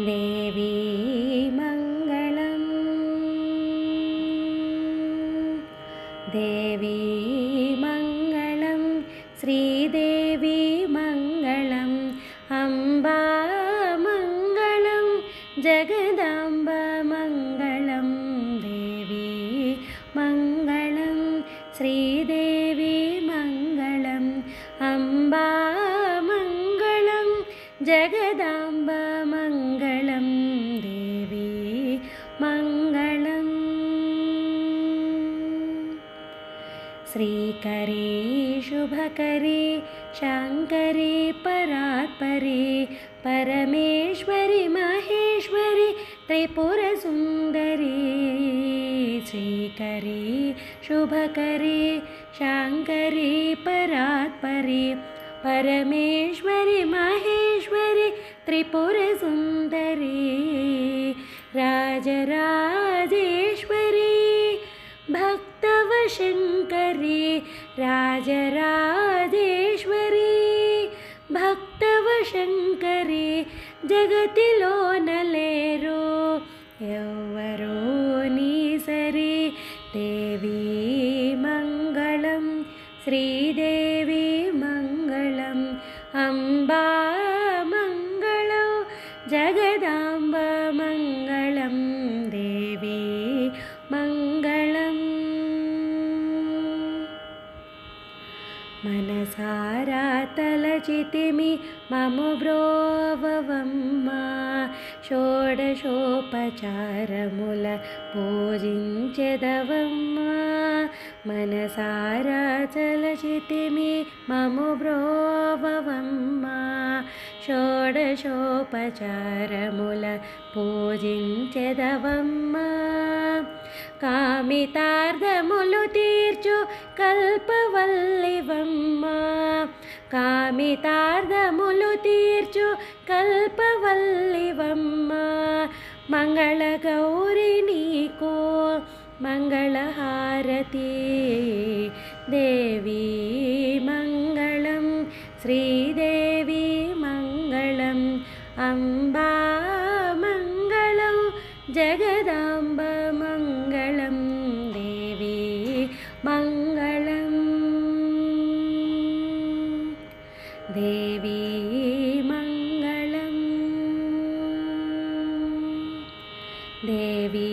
देवी मङ्गलम् देवी मङ्गलं श्रीदेवी मङ्गलम् अम्बा मङ्गलं जगदाम्बा मङ्गलं देवी मङ्गलं श्रीदेवी मङ्गलम् अम्बा मङ्गलं जगदाम्बा मङ्गलं देवी मङ्गलम् श्रीकरी शुभकरी शाङ्करी परात्परी परमेश्वरी महेश्वरी त्रिपुरसुन्दरी श्रीकरी शुभकरी शाङ्करी परात्परी परमेश्वरी महेश्वरी त्रिपुरसुन्दरी राजराजेश्वरी भक्तवशङ्करी राजराजेश्वरी भक्तवशङ्करी जगतिलो नलेरो एव्वरो नीसरी देवी मङ्गलं श्रीदेवी मङ्गलम् अम्बा मङ्गलो जगदाम्बा मङ्गलं देवी मङ्गलम् मनसारा तलचितिमि मम ब्रोववम्मा షోడశోపచారముల పూజించెదవమ్మా మనసారా తలచితిమి మము బ్రోవవమ్మా షోడశోపచారముల పూజించెదవమ్మా కామితార్థములు తీర్చు కల్పవల్లివమ్మా కామితార్థములు తీర్చు కల్పవల్లివమ్మా మంగళగౌరి నీకో మంగళహారతి దేవి మంగళం శ్రీదేవి మంగళం అంబా మంగళం జగదాంబ మంగళం దేవి మంగళం దేవి మంగళం దేవి